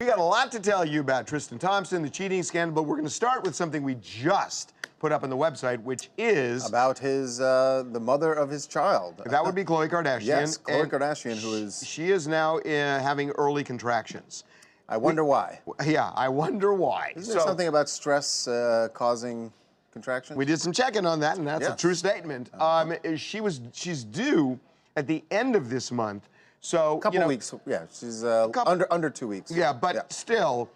got a lot to tell you about Tristan Thompson, the cheating scandal, but we're going to start with something we just put up on the website, which is about his the mother of his child. That would be Khloe Kardashian. Yes, Khloe Kardashian, who is... She is now having early contractions. I wonder why. Yeah, I wonder why. Isn't there something about stress causing contractions? We did some checking on that, and that's a true statement. She's due at the end of this month. So a couple weeks, yeah. She's under 2 weeks. Yeah, but still,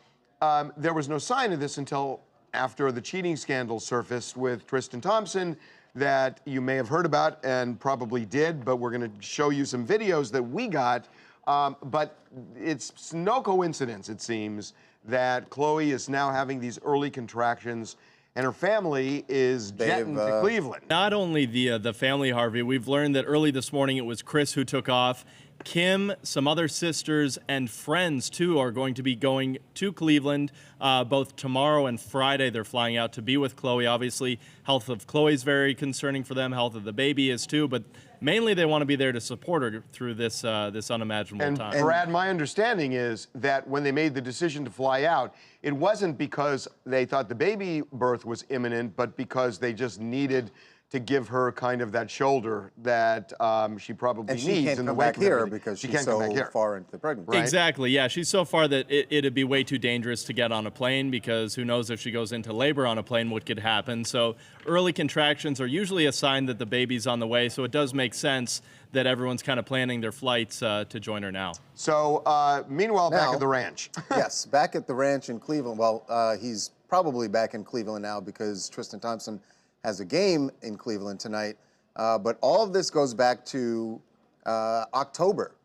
there was no sign of this until after the cheating scandal surfaced with Tristan Thompson that you may have heard about and probably did, but we're going to show you some videos that we got. But it's no coincidence, it seems, that Khloe is now having these early contractions and her family is jetting to Cleveland. Not only the family, Harvey, we've learned that early this morning it was Chris who took off. Kim, some other sisters, and friends, too, are going to be going to Cleveland both tomorrow and Friday. They're flying out to be with Khloe. Obviously, health of Khloe is very concerning for them. Health of the baby is, too. But mainly they want to be there to support her through this unimaginable time. And Brad, my understanding is that when they made the decision to fly out, it wasn't because they thought the baby birth was imminent, but because they just needed to give her kind of that shoulder that she probably needs. And she can't come back here because she's so far into the pregnancy. Right? Exactly, yeah. She's so far that it'd be way too dangerous to get on a plane because who knows if she goes into labor on a plane, what could happen. So early contractions are usually a sign that the baby's on the way, so it does make sense that everyone's kind of planning their flights to join her now. So, meanwhile, back at the ranch. Yes, back at the ranch in Cleveland. Well, he's probably back in Cleveland now because Tristan Thompson has a game in Cleveland tonight. But all of this goes back to October.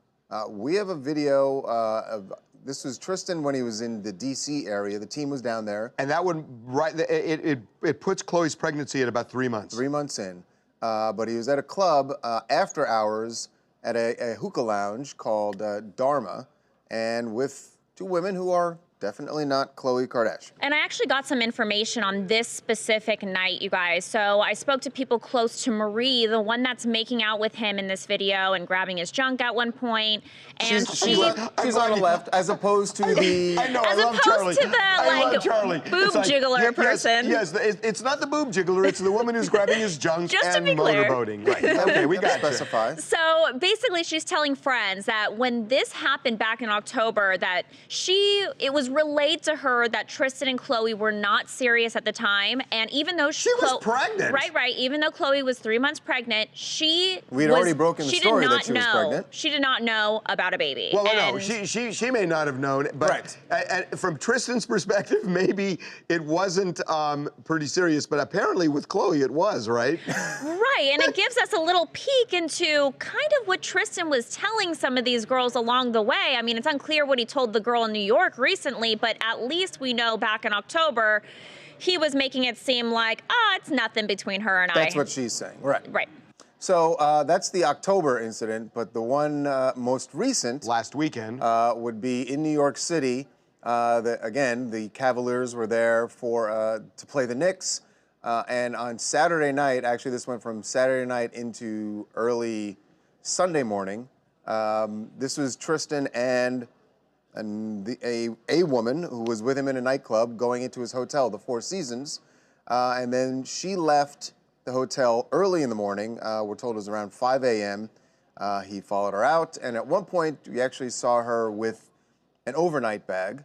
We have a video of, this was Tristan when he was in the D.C. area. The team was down there. And that would, it puts Khloe's pregnancy at about 3 months. 3 months in. But he was at a club after hours at a hookah lounge called Dharma, and with two women who are definitely not Khloe Kardashian. And I actually got some information on this specific night, you guys. So I spoke to people close to Marie, the one that's making out with him in this video and grabbing his junk at one point. And she's on the left, as opposed to the... I know, I love Charlie. To the, boob jiggler person. Yes, it's not the boob jiggler, it's the woman who's grabbing his junk and motorboating. Right, okay, we got specify. So basically, she's telling friends that when this happened back in October, that it was relayed to her that Tristan and Khloe were not serious at the time, and even though she was pregnant, right, even though Khloe was 3 months pregnant, we'd already broken the story that she was pregnant. She did not know about a baby. Well, no, she may not have known, but from Tristan's perspective, maybe it wasn't pretty serious, but apparently with Khloe it was, right? Right, and it gives us a little peek into kind of what Tristan was telling some of these girls along the way. I mean, it's unclear what he told the girl in New York recently, but at least we know back in October, he was making it seem like, it's nothing between her and I. That's what she's saying, right. Right. So that's the October incident, but the one most recent... last weekend. Would be in New York City. Again, the Cavaliers were there to play the Knicks. And on Saturday night, actually this went from Saturday night into early Sunday morning, this was Tristan and a woman who was with him in a nightclub going into his hotel, the Four Seasons, and then she left the hotel early in the morning. We're told it was around 5 a.m. He followed her out, and at one point we actually saw her with an overnight bag,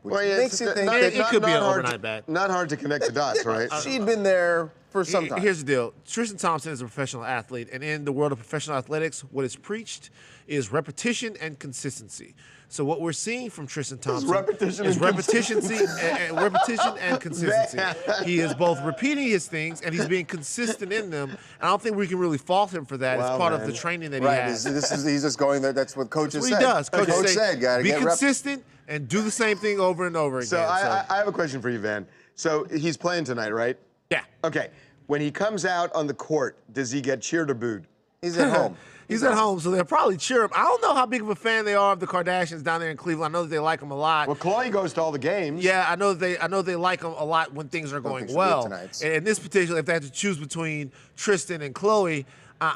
which makes you think that it could be an overnight bag. Not hard to connect the dots, right? She'd been there for some time. Here's the deal. Tristan Thompson is a professional athlete, and in the world of professional athletics, what is preached is repetition and consistency. So what we're seeing from Tristan Thompson is repetition and consistency. He is both repeating his things and he's being consistent in them. And I don't think we can really fault him for that. It's part of the training that he has. He's just going there. That's what coaches say. He does. Coach said, be consistent and do the same thing over and over again. So I have a question for you, Van. So he's playing tonight, right? Yeah. Okay. When he comes out on the court, does he get cheered or booed? He's at home. He's at home, so they'll probably cheer him. I don't know how big of a fan they are of the Kardashians down there in Cleveland. I know that they like him a lot. Well, Khloe goes to all the games. Yeah, I know they like him a lot when things are going well. And in this particular, if they had to choose between Tristan and Khloe,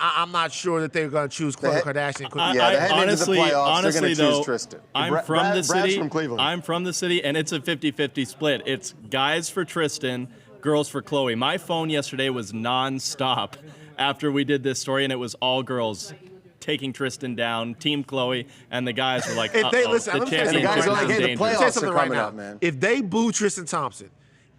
I'm not sure that they're going to choose Khloe Kardashian. Yeah, they're heading into the playoffs. They're going to choose though, Tristan. I'm from the city. Brad's from Cleveland. I'm from the city, and it's a 50-50 split. It's guys for Tristan, girls for Khloe. My phone yesterday was nonstop after we did this story, and it was all girls taking Tristan down, Team Khloe, and the guys were like, if they listen, the championship guys are is like, hey, the in playoffs danger. are coming up, man. If they boo Tristan Thompson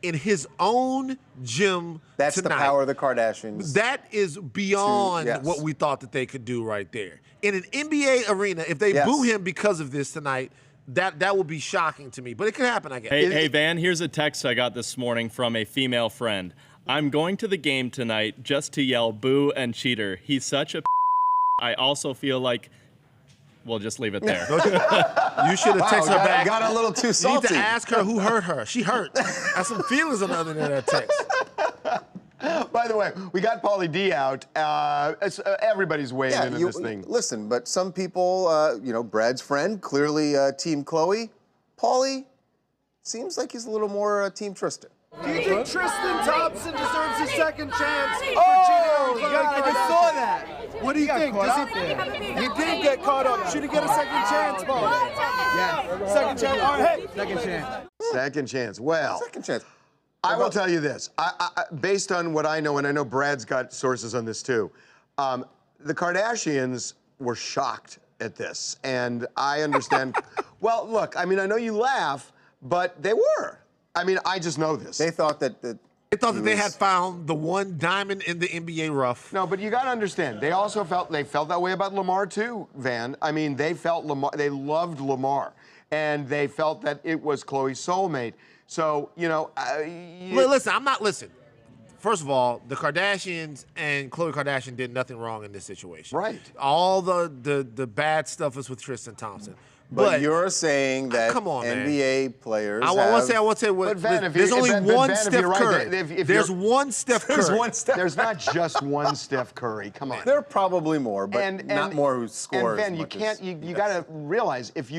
in his own gym That's tonight, the power of the Kardashians. that is beyond yes. what we thought that they could do right there. In an NBA arena, if they Yes. boo him because of this tonight, that would be shocking to me. But it could happen, I guess. Hey, Van, here's a text I got this morning from a female friend. I'm going to the game tonight just to yell boo and cheater. He's such a I also feel like we'll just leave it there. You should have texted her back. Got a little too You salty. need to ask her who hurt her. She hurt. Has some feelings on the other end of that text. By the way, we got Pauly D out. Everybody's weighing into this thing. Listen, but some people, you know, Brad's friend, clearly Team Khloe. Pauly seems like he's a little more Team Tristan. Do you think Tristan Thompson deserves a second chance? Oh, yeah, I just saw that. What do you think? He did get caught up. Should he get a second chance, Paul? Yeah. Second chance. All right, hey. Second chance. Second chance. Well, Second chance. I will tell you this. Based on what I know, and I know Brad's got sources on this too, the Kardashians were shocked at this. And I understand. Well, look, I mean, I know you laugh, but they were. I mean, I just know this. They thought that They had found the one diamond in the NBA rough. No, but you got to understand. They also felt that way about Lamar too, Van. I mean, they felt Lamar. They loved Lamar, and they felt that it was Khloe's soulmate. So you know. Listen, I'm not listening. First of all, the Kardashians and Khloe Kardashian did nothing wrong in this situation. Right. All the bad stuff is with Tristan Thompson. But you're saying that come on, NBA players. I want to say But Van, there's only one Steph Curry. If There's one Steph Curry. There's one Steph. There's not just one Steph Curry. Come on. There are probably more, but not more who score. And Ben, you can't. You got to realize if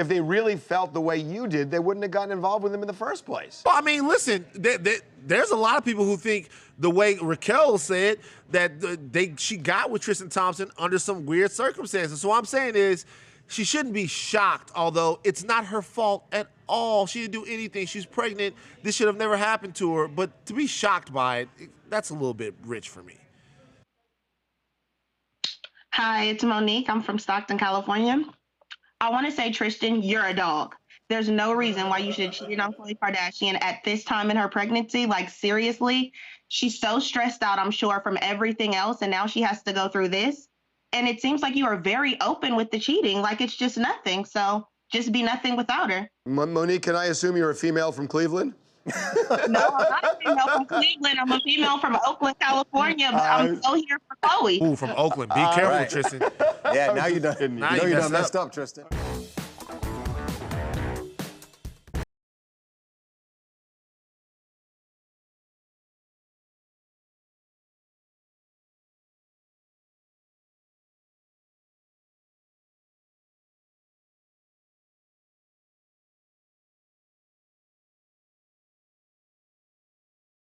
they really felt the way you did, they wouldn't have gotten involved with him in the first place. Well, I mean, listen. There's a lot of people who think the way Raquel said that she got with Tristan Thompson under some weird circumstances. So what I'm saying is, she shouldn't be shocked, although it's not her fault at all. She didn't do anything. She's pregnant. This should have never happened to her. But to be shocked by it, that's a little bit rich for me. Hi, it's Monique. I'm from Stockton, California. I want to say, Tristan, you're a dog. There's no reason why you should cheat on Khloe Kardashian at this time in her pregnancy. Like, seriously, she's so stressed out, I'm sure, from everything else, and now she has to go through this. And it seems like you are very open with the cheating, like it's just nothing. So just be nothing without her. Monique, can I assume you're a female from Cleveland? No, I'm not a female from Cleveland. I'm a female from Oakland, California, but I'm so here for Khloe. Ooh, from Oakland. Be careful, right. Tristan. Yeah, now you done. Now you done messed messed up, Tristan.